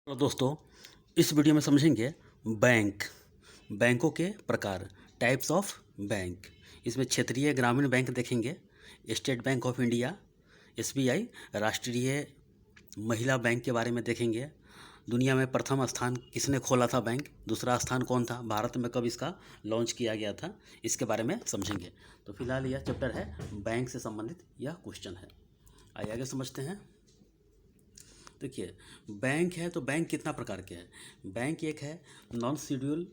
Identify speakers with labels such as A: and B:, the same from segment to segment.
A: तो दोस्तों, इस वीडियो में समझेंगे बैंकों के प्रकार, टाइप्स ऑफ बैंक। इसमें क्षेत्रीय ग्रामीण बैंक देखेंगे, state bank of India, SBI, राष्ट्रीय महिला बैंक के बारे में देखेंगे। दुनिया में प्रथम स्थान किसने खोला था बैंक, दूसरा स्थान कौन था, भारत में कब इसका लॉन्च किया गया था, इसके बारे में समझेंगे। तो फिलहाल यह चैप्टर है बैंक से संबंधित यह क्वेश्चन है। आइए आगे समझते हैं। देखिए, बैंक है तो बैंक कितना प्रकार के हैं। बैंक एक है नॉन शेड्यूल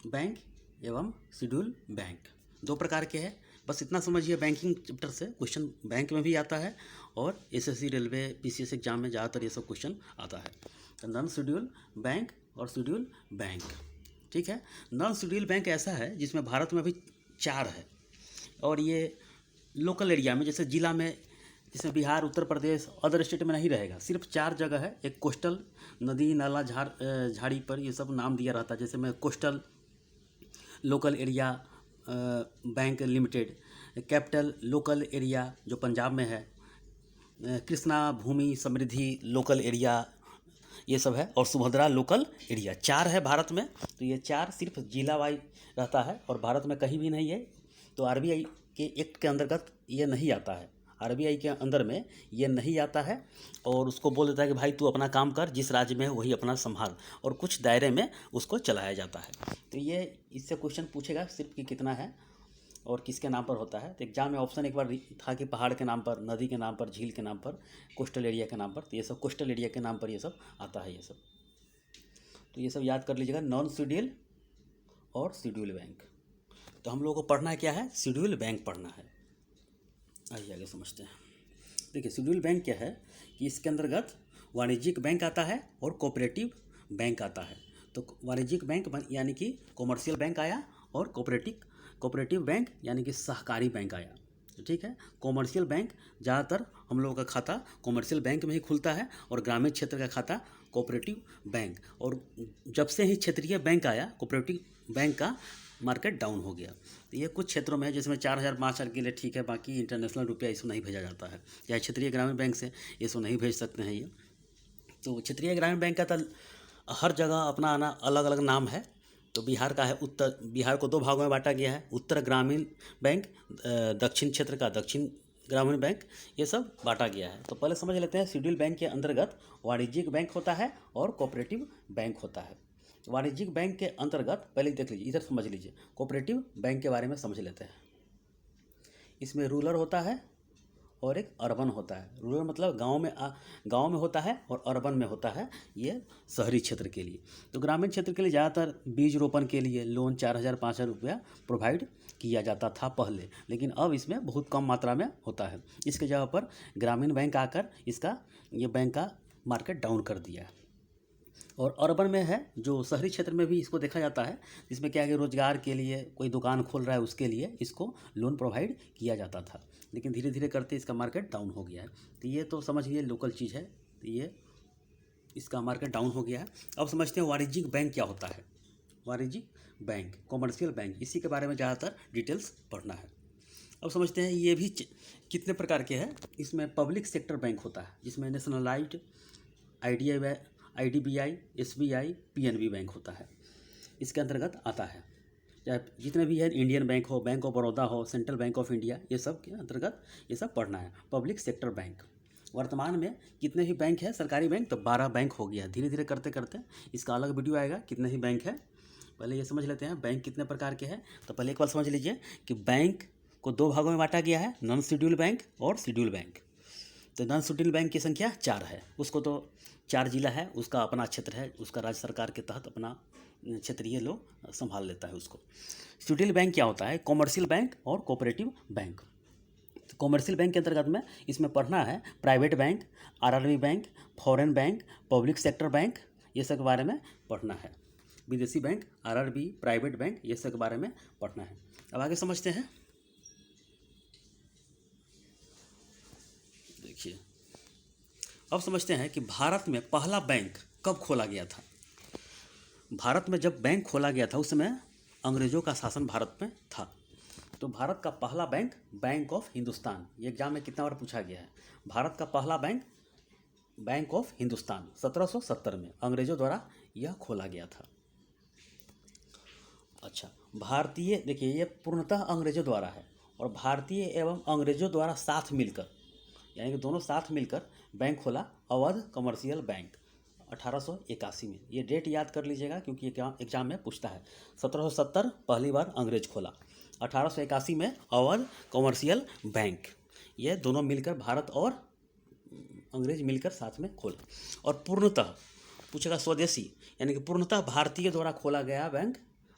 A: बैंक एवं शेड्यूल बैंक, दो प्रकार के हैं। बस इतना समझिए, बैंकिंग चैप्टर से क्वेश्चन बैंक में भी आता है और एसएससी, रेलवे, पीसीएस एग्जाम में ज़्यादातर ये सब क्वेश्चन आता है। तो नॉन शेड्यूल बैंक और शेड्यूल बैंक, ठीक है। नॉन शेड्यूल बैंक ऐसा है जिसमें भारत में अभी 4 है और ये लोकल एरिया में, जैसे जिला में, जिसमें बिहार, उत्तर प्रदेश, अदर स्टेट में नहीं रहेगा। सिर्फ 4 जगह है। एक कोस्टल, नदी नाला झाड़ी पर ये सब नाम दिया रहता है। जैसे में coastal local area bank limited, capital local area जो पंजाब में है, कृष्णा भूमि समृद्धि लोकल एरिया, ये सब है, और सुभद्रा लोकल एरिया। 4 है भारत में। तो ये 4 सिर्फ जिला वाइज रहता है और भारत में कहीं भी नहीं है। तो आरबीआई के एक्ट के अंतर्गत ये नहीं आता है। आरबीआई के अंदर में ये नहीं आता है और उसको बोल देता है कि भाई तू अपना काम कर, जिस राज्य में है वही अपना संभाल, और कुछ दायरे में उसको चलाया जाता है। तो ये इससे क्वेश्चन पूछेगा सिर्फ कि कितना है और किसके नाम पर होता है। तो एग्जाम में ऑप्शन एक बार था कि पहाड़ के नाम पर, नदी के नाम पर, झील के नाम पर, कोस्टल एरिया के नाम पर। तो ये सब कोस्टल एरिया के नाम पर ये सब आता है। ये सब तो ये सब याद कर लीजिएगा। नॉन शेड्यूल और शेड्यूल बैंक। तो हम लोगों को पढ़ना है क्या है, शेड्यूल बैंक पढ़ना है। आइए आगे समझते हैं। देखिए, शेड्यूल बैंक क्या है कि इसके अंतर्गत वाणिज्यिक बैंक आता है और कोऑपरेटिव बैंक आता है। तो वाणिज्यिक बैंक यानी कि कॉमर्शियल बैंक आया, और कोऑपरेटिव बैंक यानी कि सहकारी बैंक आया, ठीक है। कॉमर्शियल बैंक ज़्यादातर हम लोगों का खाता कॉमर्शियल बैंक में ही खुलता है और ग्रामीण क्षेत्र का खाता कोऑपरेटिव बैंक। और जब से ही क्षेत्रीय बैंक आया, कोऑपरेटिव बैंक का मार्केट डाउन हो गया। तो ये कुछ क्षेत्रों में जिसमें 4,000 5,000 के लिए ठीक है, बाकी इंटरनेशनल रुपया इसको नहीं भेजा जाता है, या क्षेत्रीय ग्रामीण बैंक से इसको नहीं भेज सकते हैं ये। तो क्षेत्रीय ग्रामीण बैंक का तो हर जगह अपना आना अलग अलग नाम है। तो बिहार का है उत्तर, बिहार को 2 भागों में बांटा गया है, उत्तर ग्रामीण बैंक, दक्षिण क्षेत्र का दक्षिण ग्रामीण बैंक, ये सब बांटा गया है। तो पहले समझ लेते हैं, शेड्यूल बैंक के अंतर्गत वाणिज्यिक बैंक होता है और कोऑपरेटिव बैंक होता है। वाणिज्यिक बैंक के अंतर्गत पहले देख लीजिए, इधर समझ लीजिए, कोऑपरेटिव बैंक के बारे में समझ लेते हैं। इसमें रूरल होता है और एक अर्बन होता है। रूरल मतलब गांव में होता है, और अर्बन में होता है ये शहरी क्षेत्र के लिए। तो ग्रामीण क्षेत्र के लिए ज़्यादातर बीज रोपण के लिए लोन 4,000 5,000 रुपया प्रोवाइड किया जाता था पहले, लेकिन अब इसमें बहुत कम मात्रा में होता है। इसके जगह पर ग्रामीण बैंक आकर ये बैंक का मार्केट डाउन कर दिया है। और अर्बन में है, जो शहरी क्षेत्र में भी इसको देखा जाता है, जिसमें क्या है कि रोजगार के लिए कोई दुकान खोल रहा है, उसके लिए इसको लोन प्रोवाइड किया जाता था, लेकिन धीरे धीरे करते इसका मार्केट डाउन हो गया है। तो ये तो समझिए लोकल चीज़ है। तो ये इसका मार्केट डाउन हो गया है। अब समझते हैं वाणिज्यिक बैंक क्या होता है। वाणिज्यिक बैंक, कॉमर्शियल बैंक, इसी के बारे में ज़्यादातर डिटेल्स पढ़ना है। अब समझते हैं ये भी कितने प्रकार के हैं। इसमें पब्लिक सेक्टर बैंक होता है, जिसमें nationalised, IDBI, SBI, PNB bank होता है, इसके अंतर्गत आता है। चाहे जितने भी है, इंडियन बैंक हो, बैंक ऑफ बड़ौदा हो, सेंट्रल बैंक ऑफ इंडिया, ये सब के अंतर्गत ये सब पढ़ना है। पब्लिक सेक्टर बैंक, वर्तमान में कितने ही बैंक है सरकारी बैंक, तो 12 बैंक हो गया। धीरे धीरे करते करते इसका अलग वीडियो आएगा कितने ही बैंक है। पहले ये समझ लेते हैं बैंक कितने प्रकार के हैं। तो पहले एक बार समझ लीजिए कि बैंक को 2 भागों में बांटा गया है, नॉन शेड्यूल बैंक और शेड्यूल बैंक। तो नॉन शेड्यूल बैंक की संख्या 4 है। उसको तो 4 जिला है, उसका अपना क्षेत्र है, उसका राज्य सरकार के तहत अपना क्षेत्रीय लोग संभाल लेता है उसको। शेड्यूल बैंक क्या होता है, कॉमर्शियल बैंक और कोऑपरेटिव बैंक। तो कॉमर्शियल बैंक के अंतर्गत में इसमें पढ़ना है private bank, RRB bank, foreign bank, public sector bank, ये सब के बारे में पढ़ना है। विदेशी बैंक, आरआरबी, प्राइवेट बैंक, ये सब के बारे में पढ़ना है। अब आगे समझते हैं। देखिए, अब समझते हैं कि भारत में पहला बैंक कब खोला गया था। भारत में जब बैंक खोला गया था उस समय अंग्रेज़ों का शासन भारत में था। तो भारत का पहला बैंक, बैंक ऑफ हिंदुस्तान, ये एग्जाम में कितना बार पूछा गया है। भारत का पहला बैंक बैंक ऑफ हिंदुस्तान 1770 में अंग्रेजों द्वारा यह खोला गया था। अच्छा, भारतीय, देखिए ये पूर्णतः अंग्रेजों द्वारा है, और भारतीय एवं अंग्रेजों द्वारा साथ मिलकर, यानी कि दोनों साथ मिलकर बैंक खोला, अवध कमर्शियल बैंक 1881 में। ये डेट याद कर लीजिएगा क्योंकि ये एग्जाम में पूछता है। 1770 पहली बार अंग्रेज खोला, 1881 में अवध कमर्शियल बैंक। ये दोनों मिलकर, भारत और अंग्रेज मिलकर साथ में खोला। और पूर्णतः पूछेगा स्वदेशी, यानी कि पूर्णतः भारतीय द्वारा खोला गया बैंक,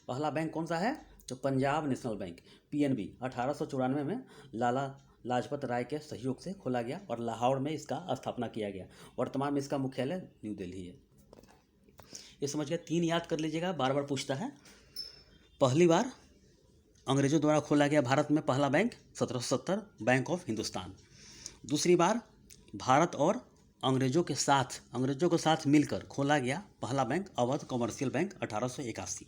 A: पहला बैंक कौन सा है? तो पंजाब नेशनल बैंक, पीएनबी, 1894 में लाला लाजपत राय के सहयोग से खोला गया और लाहौर में इसका स्थापना किया गया। वर्तमान में इसका मुख्यालय न्यू दिल्ली है। ये समझ गए, 3 याद कर लीजिएगा, बार बार पूछता है। पहली बार अंग्रेजों द्वारा खोला गया भारत में पहला बैंक 1770 बैंक ऑफ हिंदुस्तान। दूसरी बार भारत और अंग्रेजों के साथ मिलकर खोला गया पहला बैंक अवध कमर्शियल बैंक 1881।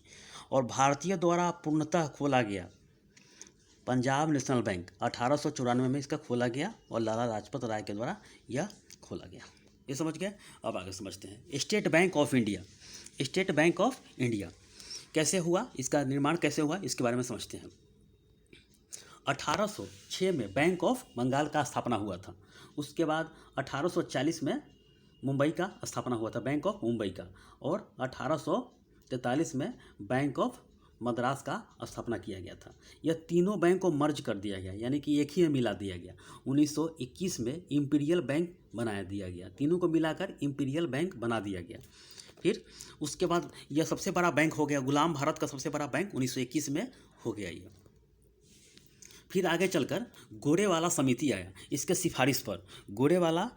A: और भारतीय द्वारा पूर्णतः खोला गया पंजाब नेशनल बैंक 1894 में इसका खोला गया और लाला लाजपत राय के द्वारा यह खोला गया। ये समझ गए। अब आगे समझते हैं state bank of India. State bank of India कैसे हुआ, इसका निर्माण कैसे हुआ, इसके बारे में समझते हैं। 1806 में बैंक ऑफ बंगाल का स्थापना हुआ था। उसके बाद 1840 में मुंबई का स्थापना हुआ था, बैंक ऑफ मुंबई का। और 1843 में बैंक ऑफ मद्रास का स्थापना किया गया था। यह तीनों बैंक को मर्ज कर दिया गया, यानी कि एक ही में मिला दिया गया। 1921 में इंपीरियल बैंक बना दिया गया, तीनों को मिलाकर इंपीरियल बैंक बना दिया गया। फिर उसके बाद यह सबसे बड़ा बैंक हो गया, गुलाम भारत का सबसे बड़ा बैंक 1921 में हो गया ये। फिर आगे चलकर गोरेवाला समिति आया, इसके सिफारिश पर, गोरेवाला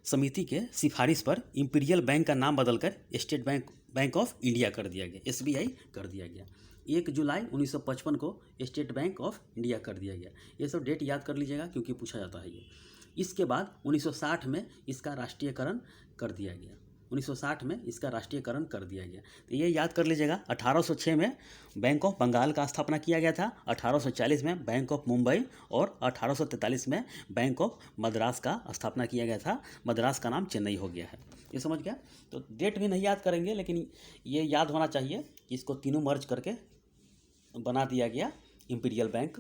A: समिति के सिफारिश पर इंपीरियल बैंक का नाम बदलकर स्टेट बैंक ऑफ इंडिया कर दिया गया, एसबीआई कर दिया गया। 1 जुलाई 1955 को स्टेट बैंक ऑफ इंडिया कर दिया गया। ये सब डेट याद कर लीजिएगा क्योंकि पूछा जाता है ये। इसके बाद 1960 में इसका राष्ट्रीयकरण कर दिया गया, 1960 में इसका राष्ट्रीयकरण कर दिया गया। तो ये याद कर लीजिएगा। 1806 में बैंक ऑफ बंगाल का स्थापना किया गया था, 1840 में बैंक ऑफ मुंबई और 1843 में बैंक ऑफ मद्रास का स्थापना किया गया था। मद्रास का नाम चेन्नई हो गया है। ये समझ गया। तो डेट भी नहीं याद करेंगे, लेकिन ये याद होना चाहिए कि इसको तीनों मर्ज करके बना दिया गया इंपीरियल बैंक,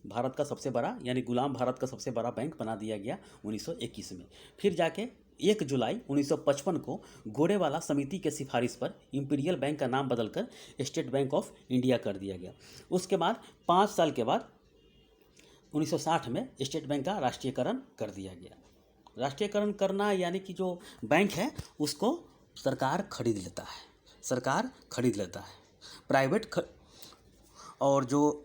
A: भारत का सबसे बड़ा, यानी गुलाम भारत का सबसे बड़ा बैंक बना दिया गया 1921 में। फिर जाके 1 जुलाई 1955 को गोरेवाला समिति के सिफारिश पर इंपीरियल बैंक का नाम बदलकर स्टेट बैंक ऑफ इंडिया कर दिया गया। उसके बाद 5 साल के बाद 1960 में स्टेट बैंक का राष्ट्रीयकरण कर दिया गया। राष्ट्रीयकरण करना यानी कि जो बैंक है उसको सरकार खरीद लेता है, सरकार खरीद लेता है। और जो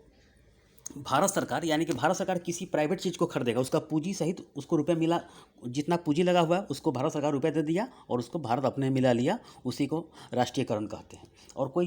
A: भारत सरकार, यानी कि भारत सरकार किसी प्राइवेट चीज़ को खरीदेगा, उसका पूंजी सहित उसको रुपए मिला, जितना पूंजी लगा हुआ है उसको भारत सरकार रुपए दे दिया और उसको भारत अपने मिला लिया, उसी को राष्ट्रीयकरण कहते हैं। और कोई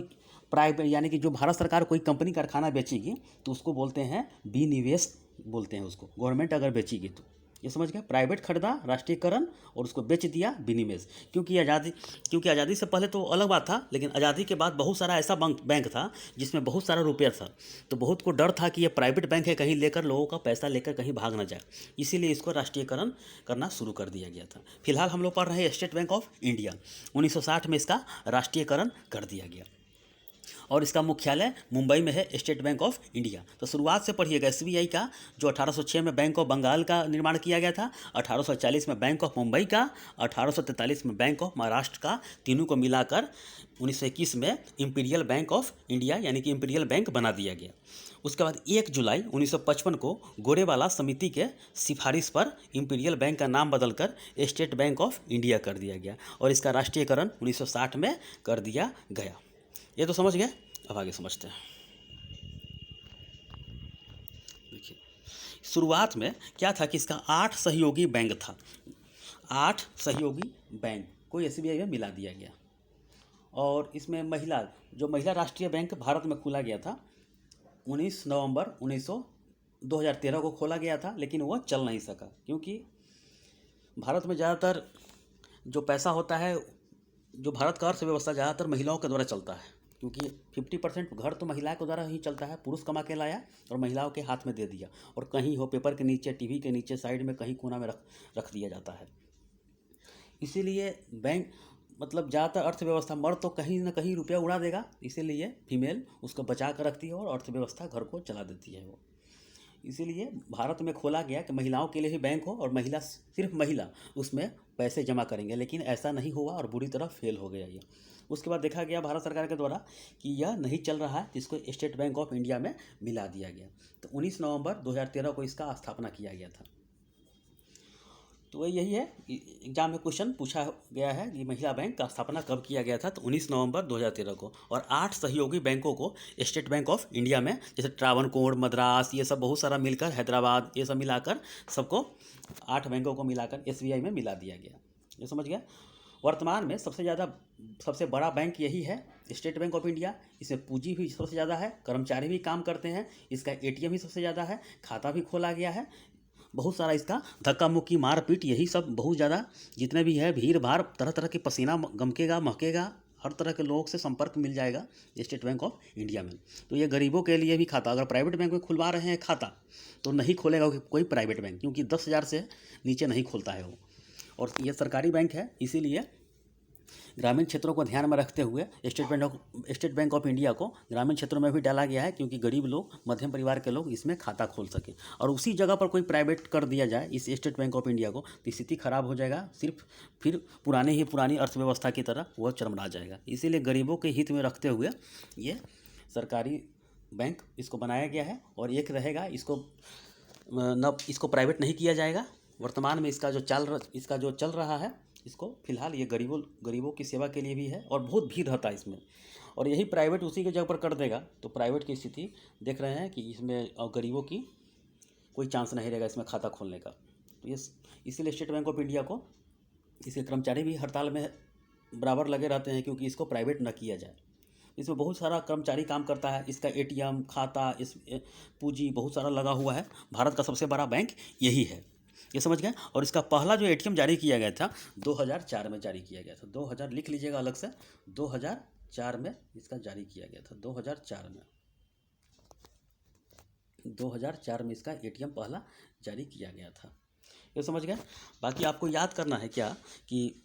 A: प्राइवेट, यानी कि जो भारत सरकार कोई कंपनी कारखाना बेचेगी तो उसको बोलते हैं विनिवेश, बोलते हैं उसको, गवर्नमेंट अगर बेचेगी तो। ये समझ गया। प्राइवेट खरीदा, राष्ट्रीयकरण, और उसको बेच दिया, विनिवेश। क्योंकि आज़ादी से पहले तो अलग बात था, लेकिन आज़ादी के बाद बहुत सारा ऐसा बैंक था जिसमें बहुत सारा रुपया था, तो बहुत को डर था कि ये प्राइवेट बैंक है, कहीं लेकर लोगों का पैसा लेकर कहीं भाग ना जाए, इसीलिए इसको राष्ट्रीयकरण करना शुरू कर दिया गया था। फिलहाल हम लोग पढ़ रहे हैं स्टेट बैंक ऑफ इंडिया। 1960 में इसका राष्ट्रीयकरण कर दिया गया और इसका मुख्यालय मुंबई में है, स्टेट बैंक ऑफ इंडिया। तो शुरुआत से पढ़िएगा। एसबीआई का जो 1806 में बैंक ऑफ बंगाल का निर्माण किया गया था, 1840 में बैंक ऑफ मुंबई का, 1843 में बैंक ऑफ महाराष्ट्र का, तीनों को मिलाकर 1921 में इंपीरियल बैंक ऑफ इंडिया यानी कि इंपीरियल बैंक बना दिया गया। उसके बाद 1 जुलाई 1955 को गोरेवाला समिति के सिफारिश पर इंपीरियल बैंक का नाम बदलकर स्टेट बैंक ऑफ इंडिया कर दिया गया और इसका राष्ट्रीयकरण 1960 में कर दिया गया। ये तो समझ गए। अब आगे समझते हैं। देखिए, शुरुआत में क्या था कि इसका 8 सहयोगी बैंक था, 8 सहयोगी बैंक को एसबीआई में मिला दिया गया। और इसमें जो महिला राष्ट्रीय बैंक भारत में खोला गया था, 19 नवंबर 2013 को खोला गया था, लेकिन वो चल नहीं सका क्योंकि भारत में ज़्यादातर जो पैसा होता है, जो भारत का अर्थव्यवस्था ज़्यादातर महिलाओं के द्वारा चलता है, क्योंकि 50% घर तो महिलाओं के द्वारा ही चलता है। पुरुष कमा के लाया और महिलाओं के हाथ में दे दिया, और कहीं हो पेपर के नीचे, टीवी के नीचे, साइड में कहीं कोना में रख दिया जाता है। इसीलिए बैंक मतलब ज़्यादातर अर्थव्यवस्था, मर्द तो कहीं ना कहीं रुपया उड़ा देगा, इसीलिए फीमेल उसको बचा कर रखती है और अर्थव्यवस्था घर को चला देती है वो। इसीलिए भारत में खोला गया कि महिलाओं के लिए ही बैंक हो और महिला, सिर्फ महिला उसमें पैसे जमा करेंगे, लेकिन ऐसा नहीं हुआ और बुरी तरह फेल हो गया ये। उसके बाद देखा गया भारत सरकार के द्वारा कि यह नहीं चल रहा है, जिसको स्टेट बैंक ऑफ इंडिया में मिला दिया गया। तो 19 नवंबर 2013 को इसका स्थापना किया गया था। तो वही यही है, एग्जाम में क्वेश्चन पूछा गया है कि महिला बैंक का स्थापना कब किया गया था, तो 19 नवंबर 2013 को। और 8 सहयोगी बैंकों को स्टेट बैंक ऑफ इंडिया में, जैसे ट्रावनकोर, मद्रास, ये सब बहुत सारा मिलकर, हैदराबाद, ये सब मिलाकर सबको 8 बैंकों को मिलाकर एसबीआई में मिला दिया गया। ये समझ गया। वर्तमान में सबसे बड़ा बैंक यही है, स्टेट बैंक ऑफ इंडिया। इसमें पूंजी भी सबसे ज़्यादा है, कर्मचारी भी काम करते हैं, इसका एटीएम भी सबसे ज़्यादा है, खाता भी खोला गया है, बहुत सारा इसका धक्का मुक्की मारपीट, यही सब बहुत ज़्यादा जितने भी है, भीड़ भाड़, तरह तरह की पसीना गमकेगा महकेगा, हर तरह के लोग से संपर्क मिल जाएगा स्टेट बैंक ऑफ इंडिया में। तो ये गरीबों के लिए भी खाता, अगर प्राइवेट बैंक में खुलवा रहे हैं खाता तो नहीं खोलेगा कोई प्राइवेट बैंक, क्योंकि 10,000 से नीचे नहीं खोलता है वो। और ये सरकारी बैंक है, इसीलिए ग्रामीण क्षेत्रों को ध्यान में रखते हुए स्टेट बैंक ऑफ इंडिया को ग्रामीण क्षेत्रों में भी डाला गया है, क्योंकि गरीब लोग, मध्यम परिवार के लोग इसमें खाता खोल सकें। और उसी जगह पर कोई प्राइवेट कर दिया जाए इस स्टेट बैंक ऑफ इंडिया को, तो स्थिति खराब हो जाएगा, सिर्फ फिर पुरानी अर्थव्यवस्था की तरह वह चरमरा जाएगा। इसीलिए गरीबों के हित में रखते हुए ये सरकारी बैंक इसको बनाया गया है। और एक रहेगा, इसको प्राइवेट नहीं किया जाएगा। वर्तमान में इसका जो चल रहा है, इसको फिलहाल ये गरीबों की सेवा के लिए भी है, और बहुत भीड़ रहता है इसमें। और यही प्राइवेट उसी के जगह पर कर देगा तो प्राइवेट की स्थिति देख रहे हैं कि इसमें और गरीबों की कोई चांस नहीं रहेगा इसमें खाता खोलने का। तो ये इसीलिए स्टेट बैंक ऑफ इंडिया को, इसके कर्मचारी भी हड़ताल में बराबर लगे रहते हैं, क्योंकि इसको प्राइवेट न किया जाए। इसमें बहुत सारा कर्मचारी काम करता है, इसका एटीएम, खाता, इस पूंजी बहुत सारा लगा हुआ है। भारत का सबसे बड़ा बैंक यही है, ये समझ गए। और इसका पहला जो एटीएम जारी किया गया था 2004 में जारी किया गया था। 2000 लिख लीजिएगा अलग से, 2004 में इसका जारी किया गया था। 2004 में इसका एटीएम पहला जारी किया गया था, ये समझ गए। बाकी आपको याद करना है क्या कि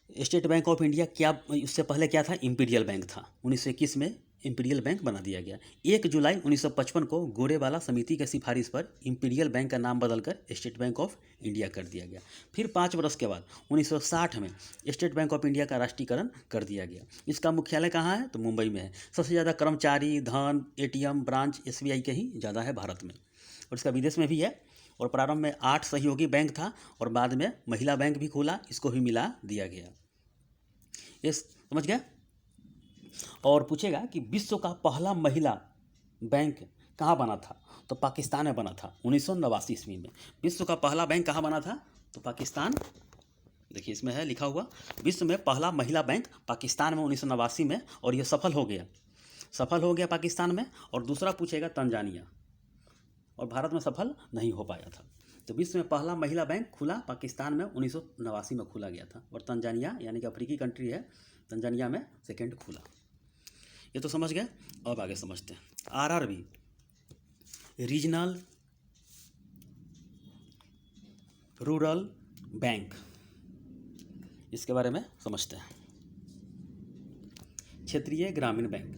A: स्टेट बैंक ऑफ इंडिया क्या, उससे पहले क्या था, इंपीरियल बैंक था। 1921 में इंपीरियल बैंक बना दिया गया। 1 जुलाई 1955 को गोरेवाला समिति के सिफारिश पर इंपीरियल बैंक का नाम बदलकर स्टेट बैंक ऑफ इंडिया कर दिया गया। फिर 5 वर्ष के बाद 1960 में स्टेट बैंक ऑफ इंडिया का राष्ट्रीयकरण कर दिया गया। इसका मुख्यालय कहाँ है, तो मुंबई में है। सबसे ज़्यादा कर्मचारी, धन, एटीएम, ब्रांच एसबीआई के ही ज़्यादा है भारत में, और इसका विदेश में भी है। और प्रारंभ में 8 सहयोगी बैंक था, और बाद में महिला बैंक भी खोला, इसको भी मिला दिया गया। ये समझ गया। और पूछेगा कि विश्व का पहला महिला बैंक कहाँ बना था, तो पाकिस्तान में बना था 1989 ईस्वी में। विश्व का पहला बैंक कहाँ बना था, तो पाकिस्तान, देखिए इसमें है लिखा हुआ, विश्व में पहला महिला बैंक पाकिस्तान में 1989 में, और यह सफल हो गया पाकिस्तान में। और दूसरा पूछेगा तंजानिया, और भारत में सफल नहीं हो पाया था। तो विश्व में पहला महिला बैंक खुला पाकिस्तान में 1989 में खुला गया था, और तंजानिया यानी कि अफ्रीकी कंट्री है, तंजानिया में सेकेंड खुला। ये तो समझ गए। अब आगे समझते हैं आरआरबी, रीजनल रूरल बैंक, इसके बारे में समझते हैं। क्षेत्रीय ग्रामीण बैंक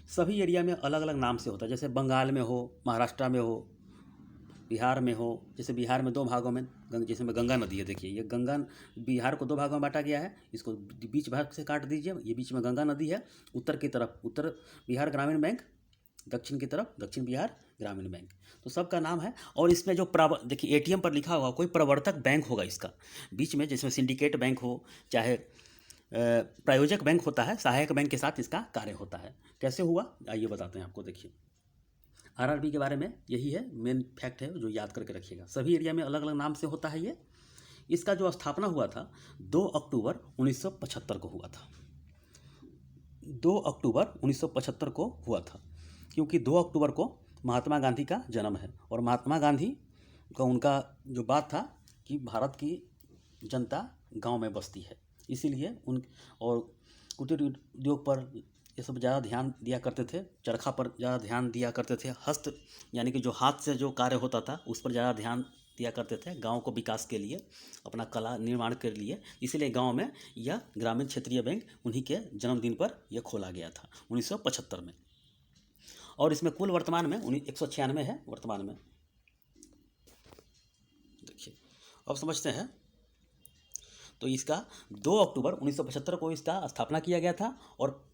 A: सभी एरिया में अलग अलग नाम से होता है, जैसे बंगाल में हो, महाराष्ट्र में हो, बिहार में हो। जैसे बिहार में 2 भागों में, जैसे में गंगा नदी है, देखिए ये गंगा, बिहार को 2 भागों में बांटा गया है, इसको बीच भाग से काट दीजिए, ये बीच में गंगा नदी है। उत्तर की तरफ उत्तर बिहार ग्रामीण बैंक, दक्षिण की तरफ दक्षिण बिहार ग्रामीण बैंक, तो सबका नाम है। और इसमें जो देखिए एटीएम पर लिखा हुआ कोई प्रवर्तक बैंक होगा इसका बीच में, जिसमें सिंडिकेट बैंक हो, चाहे प्रायोजक बैंक होता है, सहायक बैंक के साथ इसका कार्य होता है। कैसे हुआ आइए बताते हैं आपको। देखिए आरआरबी के बारे में यही है, मेन फैक्ट है जो याद करके रखिएगा। सभी एरिया में अलग अलग नाम से होता है ये। इसका जो स्थापना हुआ था 2 अक्टूबर 1975 को हुआ था। 2 अक्टूबर 1975 को हुआ था, क्योंकि 2 अक्टूबर को महात्मा गांधी का जन्म है। और महात्मा गांधी का उनका जो बात था कि भारत की जनता गांव में बसती है, इसीलिए और कुटीर उद्योग पर ये सब ज़्यादा ध्यान दिया करते थे, चरखा पर ज़्यादा ध्यान दिया करते थे, हस्त यानी कि जो हाथ से जो कार्य होता था उस पर ज़्यादा ध्यान दिया करते थे गांव को विकास के लिए, अपना कला निर्माण के लिए। इसीलिए गांव में यह ग्रामीण क्षेत्रीय बैंक उन्हीं के जन्मदिन पर यह खोला गया था 1975 में। और इसमें कुल वर्तमान में 196 है वर्तमान में। देखिए अब समझते हैं। तो इसका 2 अक्टूबर 1975 को इसका स्थापना किया गया था और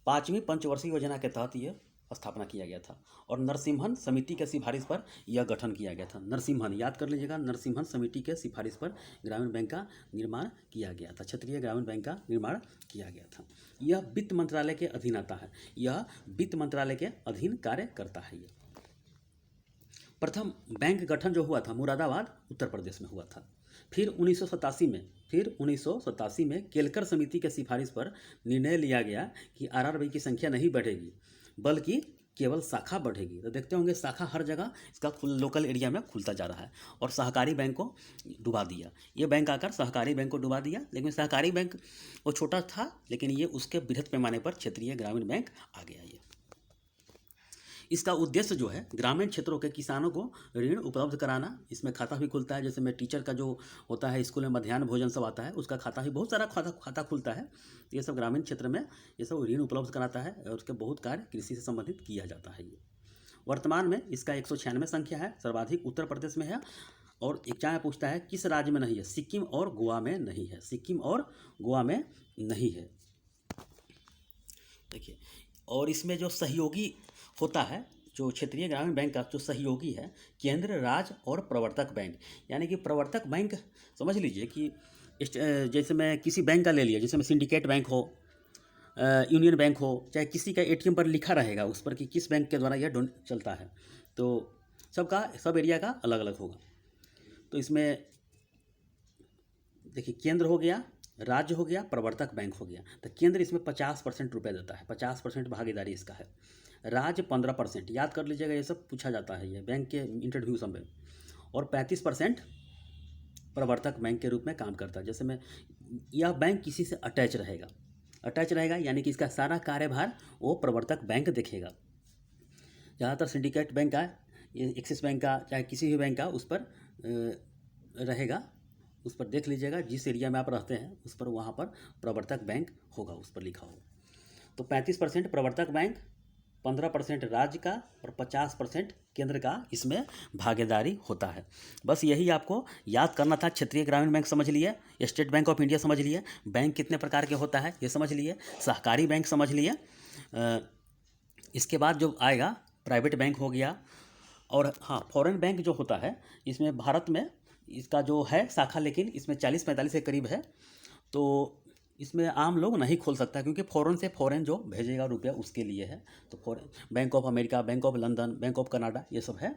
A: 5वीं पंचवर्षीय योजना के तहत यह स्थापना किया गया था। और नरसिम्हन समिति के सिफारिश पर यह गठन किया गया था। नरसिम्हन याद कर लीजिएगा, नरसिम्हन समिति के सिफारिश पर ग्रामीण बैंक का निर्माण किया गया था, क्षेत्रीय ग्रामीण बैंक का निर्माण किया गया था। यह वित्त मंत्रालय के अधीन आता है, यह वित्त मंत्रालय के अधीन कार्य करता है। यह प्रथम बैंक गठन जो हुआ था मुरादाबाद उत्तर प्रदेश में हुआ था। फिर 1987 में केलकर समिति के सिफारिश पर निर्णय लिया गया कि आरआरबी की संख्या नहीं बढ़ेगी बल्कि केवल शाखा बढ़ेगी। तो देखते होंगे शाखा हर जगह इसका लोकल एरिया में खुलता जा रहा है। और सहकारी बैंक को डुबा दिया, ये बैंक आकर सहकारी बैंक को डुबा दिया। लेकिन सहकारी बैंक वो छोटा था, लेकिन ये उसके बृहत पैमाने पर क्षेत्रीय ग्रामीण बैंक आ गया। ये इसका उद्देश्य जो है ग्रामीण क्षेत्रों के किसानों को ऋण उपलब्ध कराना। इसमें खाता भी खुलता है, जैसे मैं टीचर का जो होता है स्कूल में मध्याह्न भोजन सब आता है, उसका खाता भी बहुत सारा खाता खुलता है। ये सब ग्रामीण क्षेत्र में ये सब ऋण उपलब्ध कराता है और उसके बहुत कार्य कृषि से संबंधित किया जाता है। ये वर्तमान में इसका 196 संख्या है, सर्वाधिक उत्तर प्रदेश में है। और एक चाहे पूछता है किस राज्य में नहीं है, सिक्किम और गोवा में नहीं है, सिक्किम और गोवा में नहीं है। देखिए और इसमें जो सहयोगी होता है, जो क्षेत्रीय ग्रामीण बैंक का जो सहयोगी है, केंद्र, राज्य और प्रवर्तक बैंक। यानी कि प्रवर्तक बैंक समझ लीजिए कि जैसे मैं किसी बैंक का ले लिया, जैसे मैं सिंडिकेट बैंक हो, यूनियन बैंक हो, चाहे किसी का एटीएम पर लिखा रहेगा उस पर कि किस बैंक के द्वारा यह चलता है, तो सब एरिया का अलग अलग होगा। तो इसमें देखिए केंद्र हो गया, राज्य हो गया, प्रवर्तक बैंक हो गया। तो केंद्र इसमें 50% रुपये देता है, 50% भागीदारी इसका है। राज्य 15%, याद कर लीजिएगा, ये सब पूछा जाता है ये बैंक के इंटरव्यू सब में। और 35% प्रवर्तक बैंक के रूप में काम करता है। जैसे मैं यह बैंक किसी से अटैच रहेगा, यानी कि इसका सारा कार्यभार वो प्रवर्तक बैंक देखेगा। ज़्यादातर सिंडिकेट बैंक का, एक्सिस बैंक का, चाहे किसी भी बैंक का उस पर रहेगा, उस पर देख लीजिएगा जिस एरिया में आप रहते हैं उस पर, वहाँ पर प्रवर्तक बैंक होगा, उस पर लिखा होगा। तो 35% प्रवर्तक बैंक, 15% राज्य का और 50% केंद्र का इसमें भागीदारी होता है। बस यही आपको याद करना था। क्षेत्रीय ग्रामीण बैंक समझ लिए, स्टेट बैंक ऑफ इंडिया समझ लिए, बैंक कितने प्रकार के होता है ये समझ लिए, सहकारी बैंक समझ लिए। इसके बाद जो आएगा प्राइवेट बैंक हो गया। और हाँ, फॉरेन बैंक जो होता है, इसमें भारत में इसका जो है शाखा, लेकिन इसमें 40-45 के करीब है। तो इसमें आम लोग नहीं खोल सकता, क्योंकि फ़ॉरेन से फ़ॉरेन जो भेजेगा रुपया उसके लिए है। तो foreign bank of America, bank of London, bank of Canada, ये सब है।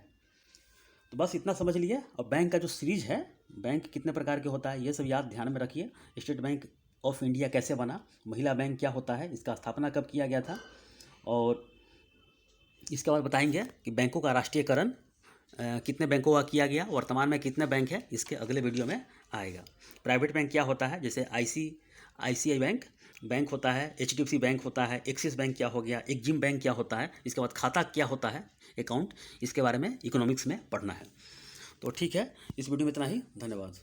A: तो बस इतना समझ लिए। और बैंक का जो सीरीज है, बैंक कितने प्रकार के होता है ये सब याद ध्यान में रखिए। स्टेट बैंक ऑफ इंडिया कैसे बना, महिला बैंक क्या होता है, इसका स्थापना कब किया गया था, और इसके बाद बताएंगे कि बैंकों का राष्ट्रीयकरण कितने बैंकों का किया गया, वर्तमान में कितने बैंक है, इसके अगले वीडियो में आएगा। प्राइवेट बैंक क्या होता है, जैसे ICICI बैंक होता है, HDFC बैंक होता है, एक्सिस बैंक क्या हो गया, एक्जिम बैंक क्या होता है, इसके बाद खाता क्या होता है, अकाउंट, इसके बारे में इकोनॉमिक्स में पढ़ना है। तो ठीक है, इस वीडियो में इतना ही। धन्यवाद।